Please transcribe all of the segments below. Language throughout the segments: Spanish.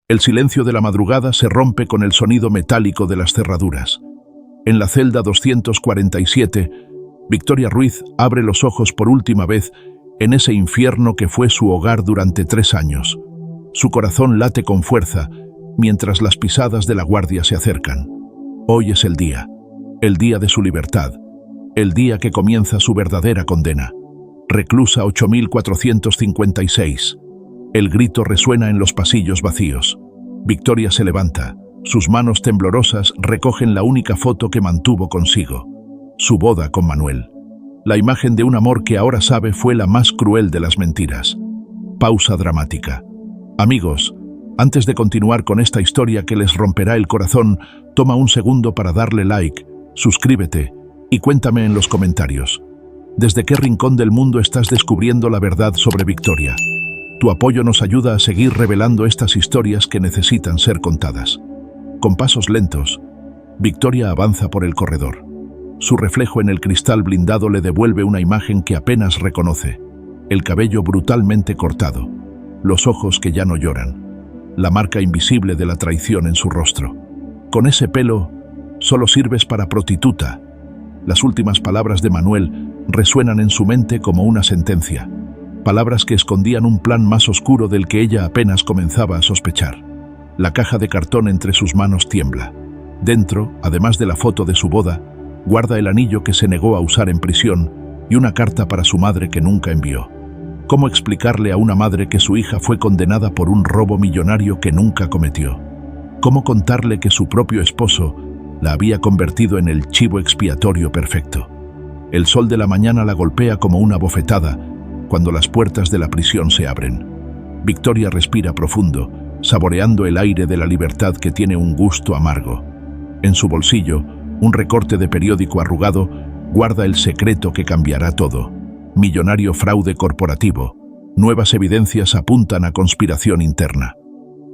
El silencio de la madrugada se rompe con el sonido metálico de las cerraduras. En la celda 247, Victoria Ruiz abre los ojos por última vez en ese infierno que fue su hogar durante 3 años. Su corazón late con fuerza mientras las pisadas de la guardia se acercan. Hoy es el día de su libertad, el día que comienza su verdadera condena. Reclusa 8456. El grito resuena en los pasillos vacíos. Victoria se levanta. Sus manos temblorosas recogen la única foto que mantuvo consigo: su boda con Manuel. La imagen de un amor que ahora sabe fue la más cruel de las mentiras. Pausa dramática. Amigos, antes de continuar con esta historia que les romperá el corazón, toma un segundo para darle like, suscríbete y cuéntame en los comentarios. ¿Desde qué rincón del mundo estás descubriendo la verdad sobre Victoria? Tu apoyo nos ayuda a seguir revelando estas historias que necesitan ser contadas. Con pasos lentos, Victoria avanza por el corredor. Su reflejo en el cristal blindado le devuelve una imagen que apenas reconoce: el cabello brutalmente cortado, los ojos que ya no lloran, la marca invisible de la traición en su rostro. Con ese pelo, solo sirves para prostituta. Las últimas palabras de Manuel resuenan en su mente como una sentencia, palabras que escondían un plan más oscuro del que ella apenas comenzaba a sospechar. La caja de cartón entre sus manos tiembla. Dentro, además de la foto de su boda, guarda el anillo que se negó a usar en prisión y una carta para su madre que nunca envió. ¿Cómo explicarle a una madre que su hija fue condenada por un robo millonario que nunca cometió? ¿Cómo contarle que su propio esposo la había convertido en el chivo expiatorio perfecto? El sol de la mañana la golpea como una bofetada cuando las puertas de la prisión se abren. Victoria respira profundo, saboreando el aire de la libertad que tiene un gusto amargo. En su bolsillo, un recorte de periódico arrugado guarda el secreto que cambiará todo: millonario fraude corporativo. Nuevas evidencias apuntan a conspiración interna.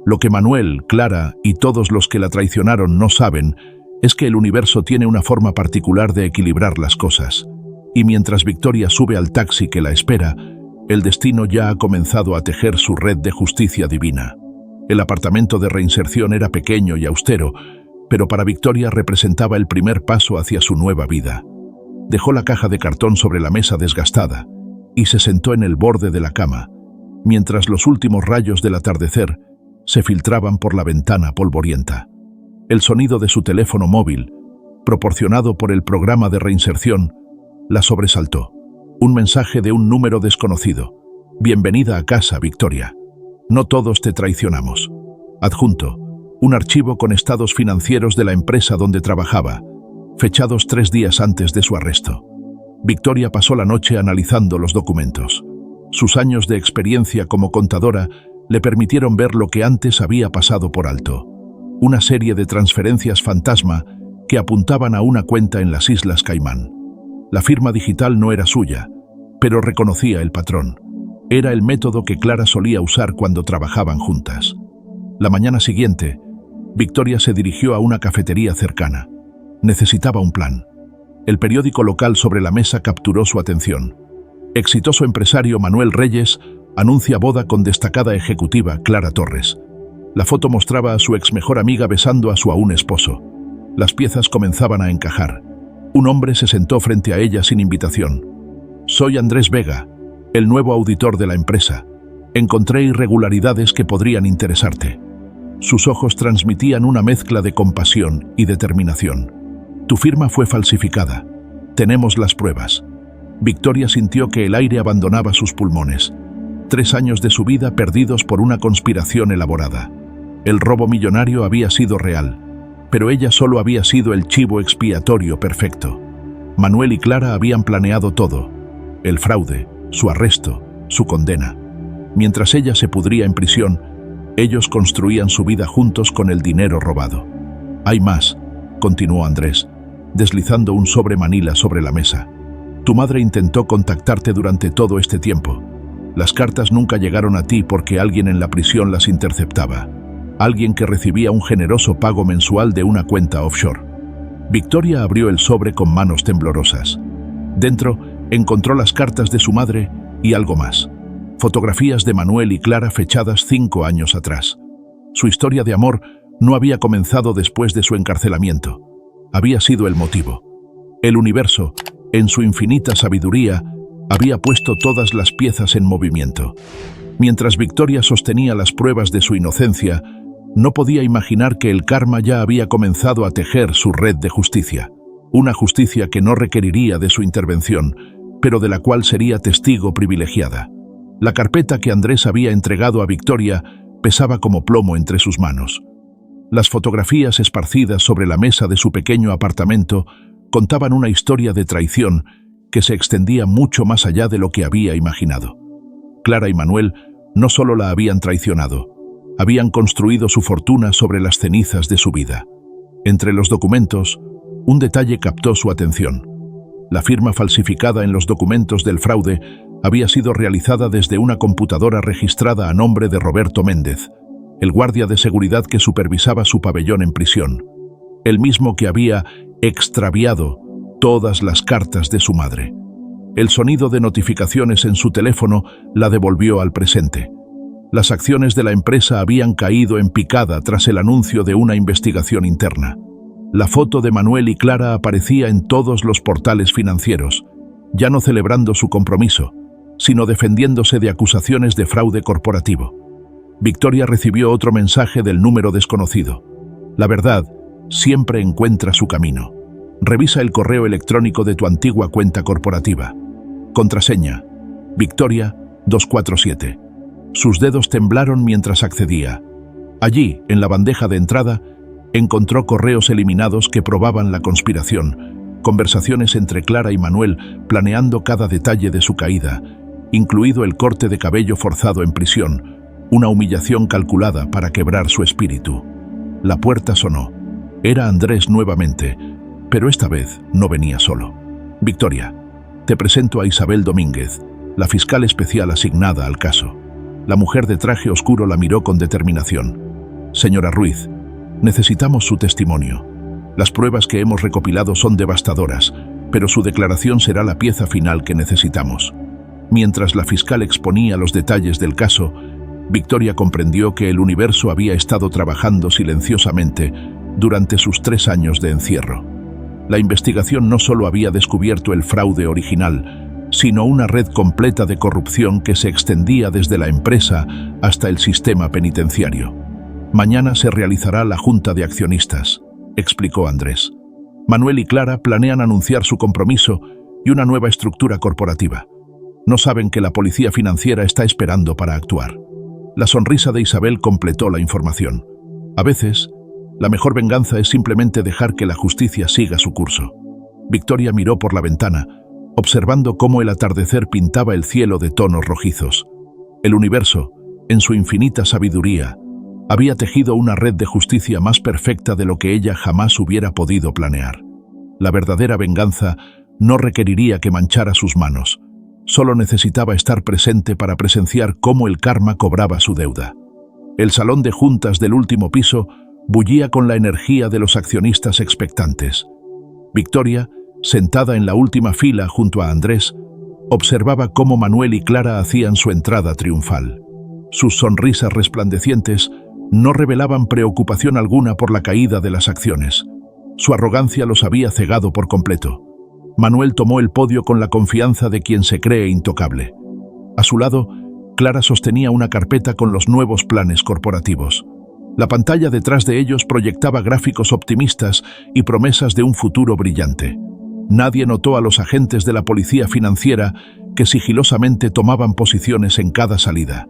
Lo que Manuel, Clara y todos los que la traicionaron no saben es que el universo tiene una forma particular de equilibrar las cosas. Y mientras Victoria sube al taxi que la espera, el destino ya ha comenzado a tejer su red de justicia divina. El apartamento de reinserción era pequeño y austero, pero para Victoria representaba el primer paso hacia su nueva vida. Dejó la caja de cartón sobre la mesa desgastada y se sentó en el borde de la cama, mientras los últimos rayos del atardecer se filtraban por la ventana polvorienta. El sonido de su teléfono móvil, proporcionado por el programa de reinserción, la sobresaltó. Un mensaje de un número desconocido: bienvenida a casa, Victoria. No todos te traicionamos. Adjunto, un archivo con estados financieros de la empresa donde trabajaba, fechados 3 días antes de su arresto. Victoria pasó la noche analizando los documentos. Sus años de experiencia como contadora le permitieron ver lo que antes había pasado por alto: una serie de transferencias fantasma que apuntaban a una cuenta en las Islas Caimán. La firma digital no era suya, pero reconocía el patrón. Era el método que Clara solía usar cuando trabajaban juntas. La mañana siguiente, Victoria se dirigió a una cafetería cercana. Necesitaba un plan. El periódico local sobre la mesa capturó su atención. Exitoso empresario Manuel Reyes anuncia boda con destacada ejecutiva Clara Torres. La foto mostraba a su ex mejor amiga besando a su aún esposo. Las piezas comenzaban a encajar. Un hombre se sentó frente a ella sin invitación. Soy Andrés Vega, el nuevo auditor de la empresa. Encontré irregularidades que podrían interesarte. Sus ojos transmitían una mezcla de compasión y determinación. Tu firma fue falsificada. Tenemos las pruebas. Victoria sintió que el aire abandonaba sus pulmones. 3 años de su vida perdidos por una conspiración elaborada. El robo millonario había sido real, pero ella solo había sido el chivo expiatorio perfecto. Manuel y Clara habían planeado todo: el fraude, su arresto, su condena. Mientras ella se pudría en prisión, ellos construían su vida juntos con el dinero robado. Hay más, continuó Andrés, deslizando un sobre manila sobre la mesa. Tu madre intentó contactarte durante todo este tiempo. Las cartas nunca llegaron a ti porque alguien en la prisión las interceptaba. Alguien que recibía un generoso pago mensual de una cuenta offshore. Victoria abrió el sobre con manos temblorosas. Dentro encontró las cartas de su madre y algo más: fotografías de Manuel y Clara fechadas 5 años atrás. Su historia de amor no había comenzado después de su encarcelamiento. Había sido el motivo. El universo, en su infinita sabiduría, había puesto todas las piezas en movimiento. Mientras Victoria sostenía las pruebas de su inocencia, no podía imaginar que el karma ya había comenzado a tejer su red de justicia. Una justicia que no requeriría de su intervención, pero de la cual sería testigo privilegiada. La carpeta que Andrés había entregado a Victoria pesaba como plomo entre sus manos. Las fotografías esparcidas sobre la mesa de su pequeño apartamento contaban una historia de traición que se extendía mucho más allá de lo que había imaginado. Clara y Manuel no solo la habían traicionado, habían construido su fortuna sobre las cenizas de su vida. Entre los documentos, un detalle captó su atención. La firma falsificada en los documentos del fraude había sido realizada desde una computadora registrada a nombre de Roberto Méndez, el guardia de seguridad que supervisaba su pabellón en prisión, el mismo que había extraviado todas las cartas de su madre. El sonido de notificaciones en su teléfono la devolvió al presente. Las acciones de la empresa habían caído en picada tras el anuncio de una investigación interna. La foto de Manuel y Clara aparecía en todos los portales financieros, ya no celebrando su compromiso, sino defendiéndose de acusaciones de fraude corporativo. Victoria recibió otro mensaje del número desconocido. La verdad siempre encuentra su camino. Revisa el correo electrónico de tu antigua cuenta corporativa. Contraseña: Victoria 247. Sus dedos temblaron mientras accedía. Allí, en la bandeja de entrada, encontró correos eliminados que probaban la conspiración, conversaciones entre Clara y Manuel planeando cada detalle de su caída, incluido el corte de cabello forzado en prisión, una humillación calculada para quebrar su espíritu. La puerta sonó. Era Andrés nuevamente, pero esta vez no venía solo. Victoria, te presento a Isabel Domínguez, la fiscal especial asignada al caso. La mujer de traje oscuro la miró con determinación. Señora Ruiz, necesitamos su testimonio. Las pruebas que hemos recopilado son devastadoras, pero su declaración será la pieza final que necesitamos. Mientras la fiscal exponía los detalles del caso, Victoria comprendió que el universo había estado trabajando silenciosamente durante sus 3 años de encierro. La investigación no solo había descubierto el fraude original, sino una red completa de corrupción que se extendía desde la empresa hasta el sistema penitenciario. Mañana se realizará la junta de accionistas, explicó Andrés. Manuel y Clara planean anunciar su compromiso y una nueva estructura corporativa. No saben que la policía financiera está esperando para actuar. La sonrisa de Isabel completó la información. A veces, la mejor venganza es simplemente dejar que la justicia siga su curso. Victoria miró por la ventana, observando cómo el atardecer pintaba el cielo de tonos rojizos. El universo, en su infinita sabiduría, había tejido una red de justicia más perfecta de lo que ella jamás hubiera podido planear. La verdadera venganza no requeriría que manchara sus manos. Solo necesitaba estar presente para presenciar cómo el karma cobraba su deuda. El salón de juntas del último piso bullía con la energía de los accionistas expectantes. Victoria, sentada en la última fila junto a Andrés, observaba cómo Manuel y Clara hacían su entrada triunfal. Sus sonrisas resplandecientes no revelaban preocupación alguna por la caída de las acciones. Su arrogancia los había cegado por completo. Manuel tomó el podio con la confianza de quien se cree intocable. A su lado, Clara sostenía una carpeta con los nuevos planes corporativos. La pantalla detrás de ellos proyectaba gráficos optimistas y promesas de un futuro brillante. Nadie notó a los agentes de la policía financiera que sigilosamente tomaban posiciones en cada salida.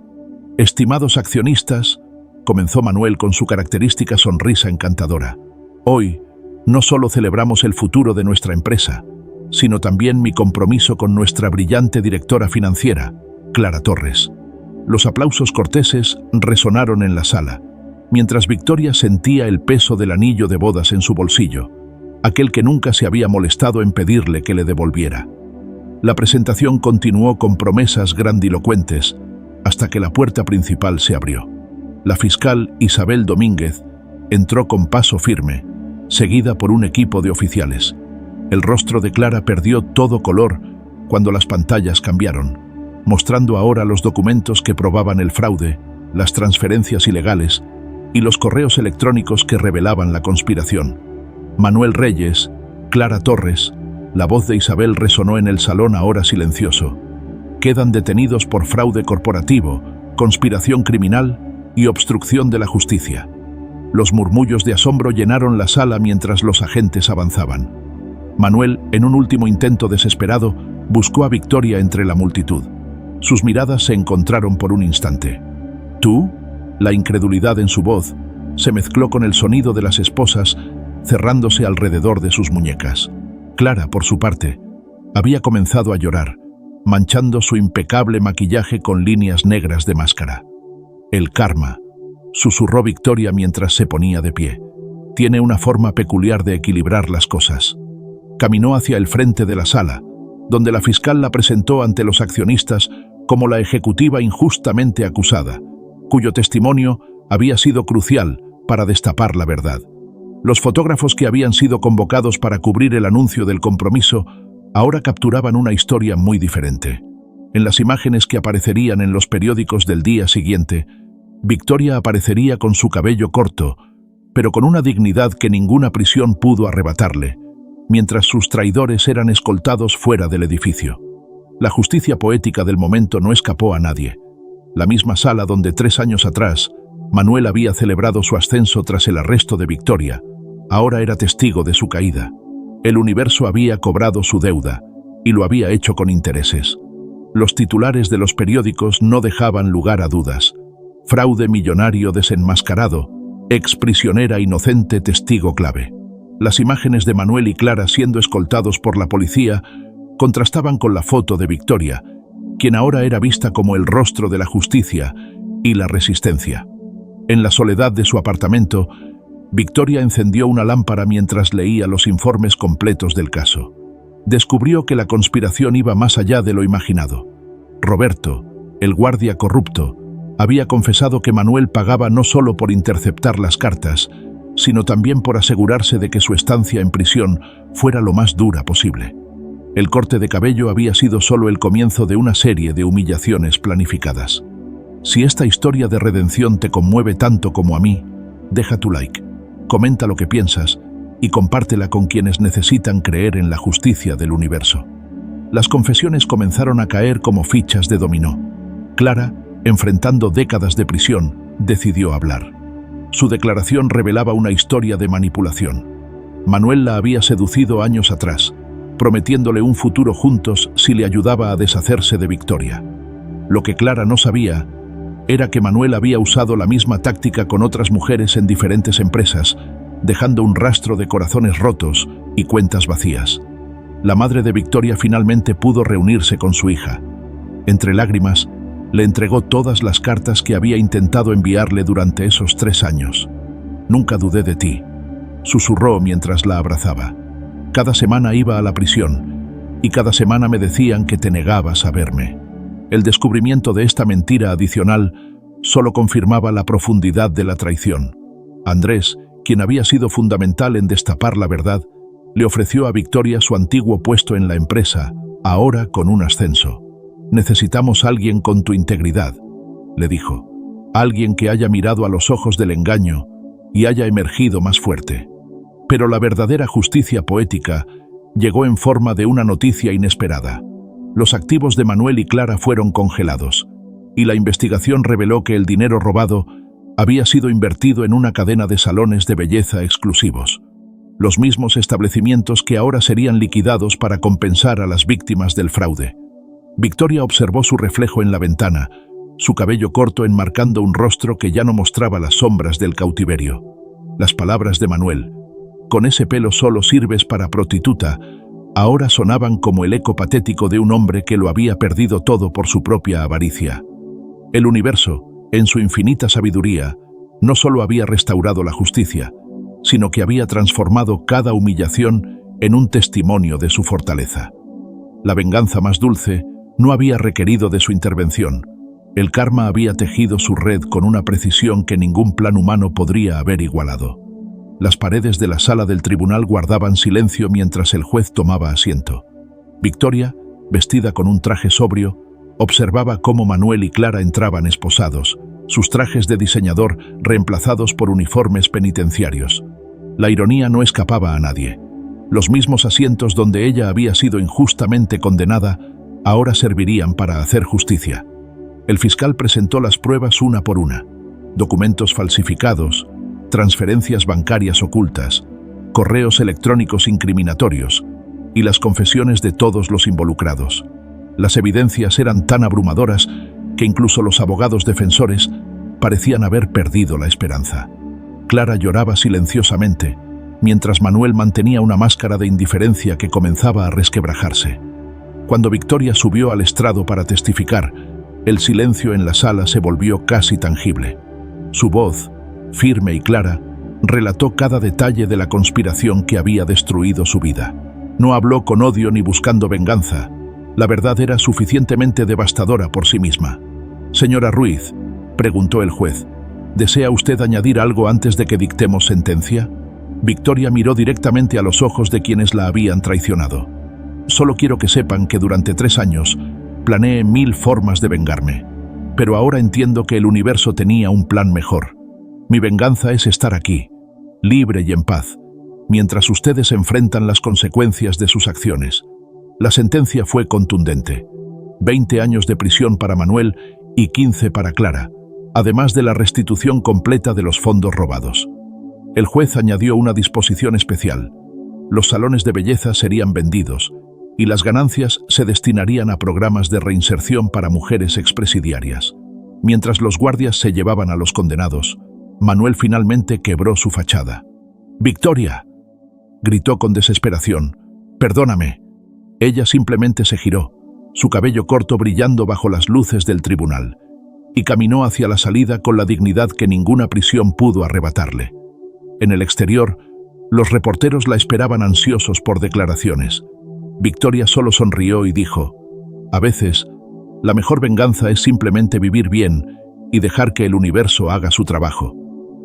Estimados accionistas, comenzó Manuel con su característica sonrisa encantadora. Hoy, no solo celebramos el futuro de nuestra empresa, sino también mi compromiso con nuestra brillante directora financiera, Clara Torres. Los aplausos corteses resonaron en la sala, mientras Victoria sentía el peso del anillo de bodas en su bolsillo, aquel que nunca se había molestado en pedirle que le devolviera. La presentación continuó con promesas grandilocuentes hasta que la puerta principal se abrió. La fiscal Isabel Domínguez entró con paso firme, seguida por un equipo de oficiales. El rostro de Clara perdió todo color cuando las pantallas cambiaron, mostrando ahora los documentos que probaban el fraude, las transferencias ilegales y los correos electrónicos que revelaban la conspiración. Manuel Reyes, Clara Torres, la voz de Isabel resonó en el salón ahora silencioso. Quedan detenidos por fraude corporativo, conspiración criminal y obstrucción de la justicia. Los murmullos de asombro llenaron la sala mientras los agentes avanzaban. Manuel, en un último intento desesperado, buscó a Victoria entre la multitud. Sus miradas se encontraron por un instante. ¿Tú? La incredulidad en su voz se mezcló con el sonido de las esposas cerrándose alrededor de sus muñecas. Clara, por su parte, había comenzado a llorar, manchando su impecable maquillaje con líneas negras de máscara. «El karma», susurró Victoria mientras se ponía de pie. «Tiene una forma peculiar de equilibrar las cosas». Caminó hacia el frente de la sala, donde la fiscal la presentó ante los accionistas como la ejecutiva injustamente acusada, cuyo testimonio había sido crucial para destapar la verdad. Los fotógrafos que habían sido convocados para cubrir el anuncio del compromiso ahora capturaban una historia muy diferente. En las imágenes que aparecerían en los periódicos del día siguiente, Victoria aparecería con su cabello corto, pero con una dignidad que ninguna prisión pudo arrebatarle, mientras sus traidores eran escoltados fuera del edificio. La justicia poética del momento no escapó a nadie. La misma sala donde 3 años atrás Manuel había celebrado su ascenso tras el arresto de Victoria, ahora era testigo de su caída. El universo había cobrado su deuda, y lo había hecho con intereses. Los titulares de los periódicos no dejaban lugar a dudas. Fraude millonario desenmascarado, exprisionera inocente testigo clave. Las imágenes de Manuel y Clara siendo escoltados por la policía contrastaban con la foto de Victoria, quien ahora era vista como el rostro de la justicia y la resistencia. En la soledad de su apartamento, Victoria encendió una lámpara mientras leía los informes completos del caso. Descubrió que la conspiración iba más allá de lo imaginado. Roberto, el guardia corrupto, había confesado que Manuel pagaba no solo por interceptar las cartas, sino también por asegurarse de que su estancia en prisión fuera lo más dura posible. El corte de cabello había sido solo el comienzo de una serie de humillaciones planificadas. Si esta historia de redención te conmueve tanto como a mí, deja tu like, comenta lo que piensas y compártela con quienes necesitan creer en la justicia del universo. Las confesiones comenzaron a caer como fichas de dominó. Clara, enfrentando décadas de prisión, decidió hablar. Su declaración revelaba una historia de manipulación. Manuel la había seducido años atrás, prometiéndole un futuro juntos si le ayudaba a deshacerse de Victoria. Lo que Clara no sabía era que Manuel había usado la misma táctica con otras mujeres en diferentes empresas, dejando un rastro de corazones rotos y cuentas vacías. La madre de Victoria finalmente pudo reunirse con su hija. Entre lágrimas, le entregó todas las cartas que había intentado enviarle durante esos 3 años. «Nunca dudé de ti», susurró mientras la abrazaba. «Cada semana iba a la prisión, y cada semana me decían que te negabas a verme». El descubrimiento de esta mentira adicional solo confirmaba la profundidad de la traición. Andrés, quien había sido fundamental en destapar la verdad, le ofreció a Victoria su antiguo puesto en la empresa, ahora con un ascenso. «Necesitamos a alguien con tu integridad», le dijo. «Alguien que haya mirado a los ojos del engaño y haya emergido más fuerte». Pero la verdadera justicia poética llegó en forma de una noticia inesperada. Los activos de Manuel y Clara fueron congelados, y la investigación reveló que el dinero robado había sido invertido en una cadena de salones de belleza exclusivos. Los mismos establecimientos que ahora serían liquidados para compensar a las víctimas del fraude. Victoria observó su reflejo en la ventana, su cabello corto enmarcando un rostro que ya no mostraba las sombras del cautiverio. Las palabras de Manuel, «Con ese pelo solo sirves para prostituta», ahora sonaban como el eco patético de un hombre que lo había perdido todo por su propia avaricia. El universo, en su infinita sabiduría, no solo había restaurado la justicia, sino que había transformado cada humillación en un testimonio de su fortaleza. La venganza más dulce no había requerido de su intervención. El karma había tejido su red con una precisión que ningún plan humano podría haber igualado. Las paredes de la sala del tribunal guardaban silencio mientras el juez tomaba asiento. Victoria, vestida con un traje sobrio, observaba cómo Manuel y Clara entraban esposados, sus trajes de diseñador reemplazados por uniformes penitenciarios. La ironía no escapaba a nadie. Los mismos asientos donde ella había sido injustamente condenada ahora servirían para hacer justicia. El fiscal presentó las pruebas una por una: documentos falsificados, transferencias bancarias ocultas, correos electrónicos incriminatorios y las confesiones de todos los involucrados. Las evidencias eran tan abrumadoras que incluso los abogados defensores parecían haber perdido la esperanza. Clara lloraba silenciosamente, mientras Manuel mantenía una máscara de indiferencia que comenzaba a resquebrajarse. Cuando Victoria subió al estrado para testificar, el silencio en la sala se volvió casi tangible. Su voz, firme y clara, relató cada detalle de la conspiración que había destruido su vida. No habló con odio ni buscando venganza. La verdad era suficientemente devastadora por sí misma. «Señora Ruiz», preguntó el juez, «¿desea usted añadir algo antes de que dictemos sentencia?» Victoria miró directamente a los ojos de quienes la habían traicionado. «Solo quiero que sepan que durante 3 años planeé 1000 formas de vengarme, pero ahora entiendo que el universo tenía un plan mejor. Mi venganza es estar aquí, libre y en paz, mientras ustedes enfrentan las consecuencias de sus acciones». La sentencia fue contundente: 20 años de prisión para Manuel y 15 para Clara, además de la restitución completa de los fondos robados. El juez añadió una disposición especial: los salones de belleza serían vendidos y las ganancias se destinarían a programas de reinserción para mujeres expresidiarias. Mientras los guardias se llevaban a los condenados, Manuel finalmente quebró su fachada. «¡Victoria!», gritó con desesperación. «¡Perdóname!». Ella simplemente se giró, su cabello corto brillando bajo las luces del tribunal, y caminó hacia la salida con la dignidad que ninguna prisión pudo arrebatarle. En el exterior, los reporteros la esperaban ansiosos por declaraciones. Victoria solo sonrió y dijo: «A veces, la mejor venganza es simplemente vivir bien y dejar que el universo haga su trabajo».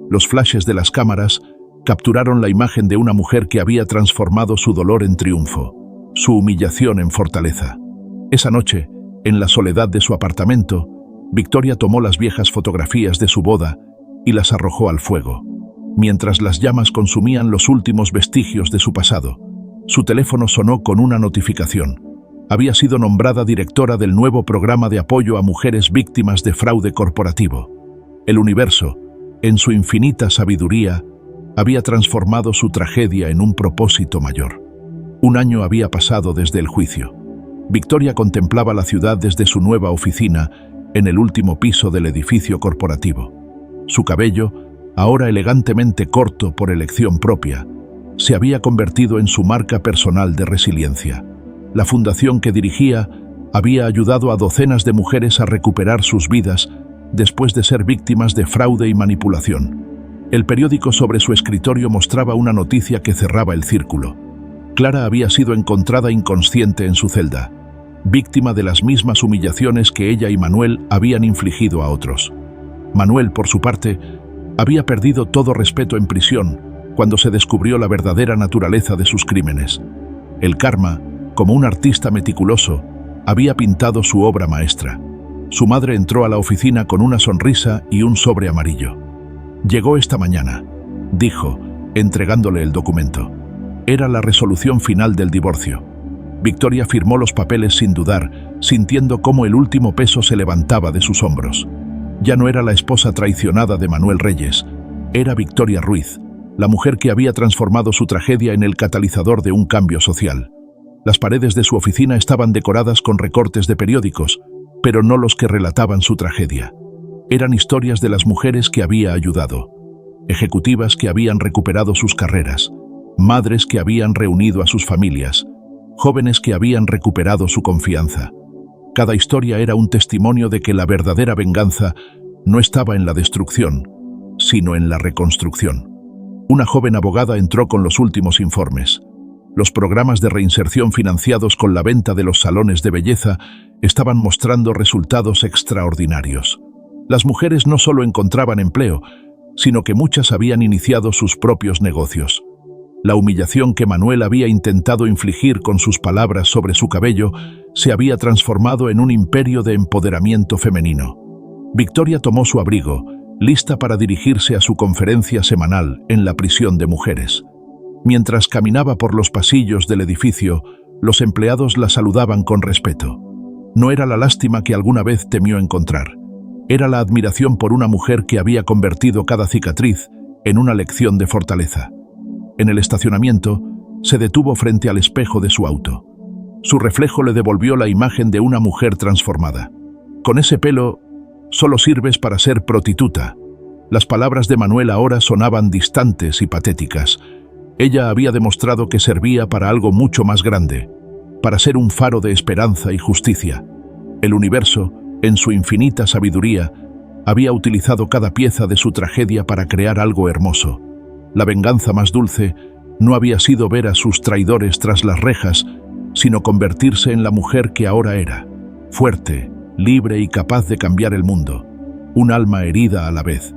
Los flashes de las cámaras capturaron la imagen de una mujer que había transformado su dolor en triunfo, su humillación en fortaleza. Esa noche, en la soledad de su apartamento, Victoria tomó las viejas fotografías de su boda y las arrojó al fuego. Mientras las llamas consumían los últimos vestigios de su pasado, su teléfono sonó con una notificación. Había sido nombrada directora del nuevo programa de apoyo a mujeres víctimas de fraude corporativo. El universo, en su infinita sabiduría, había transformado su tragedia en un propósito mayor. 1 año había pasado desde el juicio. Victoria contemplaba la ciudad desde su nueva oficina en el último piso del edificio corporativo. Su cabello, ahora elegantemente corto por elección propia, se había convertido en su marca personal de resiliencia. La fundación que dirigía había ayudado a docenas de mujeres a recuperar sus vidas después de ser víctimas de fraude y manipulación. El periódico sobre su escritorio mostraba una noticia que cerraba el círculo. Clara había sido encontrada inconsciente en su celda, víctima de las mismas humillaciones que ella y Manuel habían infligido a otros. Manuel, por su parte, había perdido todo respeto en prisión cuando se descubrió la verdadera naturaleza de sus crímenes. El karma, como un artista meticuloso, había pintado su obra maestra. Su madre entró a la oficina con una sonrisa y un sobre amarillo. «Llegó esta mañana», dijo, entregándole el documento. Era la resolución final del divorcio. Victoria firmó los papeles sin dudar, sintiendo cómo el último peso se levantaba de sus hombros. Ya no era la esposa traicionada de Manuel Reyes, era Victoria Ruiz, la mujer que había transformado su tragedia en el catalizador de un cambio social. Las paredes de su oficina estaban decoradas con recortes de periódicos, pero no los que relataban su tragedia. Eran historias de las mujeres que había ayudado, ejecutivas que habían recuperado sus carreras, madres que habían reunido a sus familias, jóvenes que habían recuperado su confianza. Cada historia era un testimonio de que la verdadera venganza no estaba en la destrucción, sino en la reconstrucción. Una joven abogada entró con los últimos informes. Los programas de reinserción financiados con la venta de los salones de belleza estaban mostrando resultados extraordinarios. Las mujeres no solo encontraban empleo, sino que muchas habían iniciado sus propios negocios. La humillación que Manuel había intentado infligir con sus palabras sobre su cabello se había transformado en un imperio de empoderamiento femenino. Victoria tomó su abrigo, lista para dirigirse a su conferencia semanal en la prisión de mujeres. Mientras caminaba por los pasillos del edificio, los empleados la saludaban con respeto. No era la lástima que alguna vez temió encontrar. Era la admiración por una mujer que había convertido cada cicatriz en una lección de fortaleza. En el estacionamiento, se detuvo frente al espejo de su auto. Su reflejo le devolvió la imagen de una mujer transformada. Con ese pelo, solo sirves para ser prostituta. Las palabras de Manuel ahora sonaban distantes y patéticas. Ella había demostrado que servía para algo mucho más grande, para ser un faro de esperanza y justicia. El universo, en su infinita sabiduría, había utilizado cada pieza de su tragedia para crear algo hermoso. La venganza más dulce no había sido ver a sus traidores tras las rejas, sino convertirse en la mujer que ahora era, fuerte, libre y capaz de cambiar el mundo, un alma herida a la vez.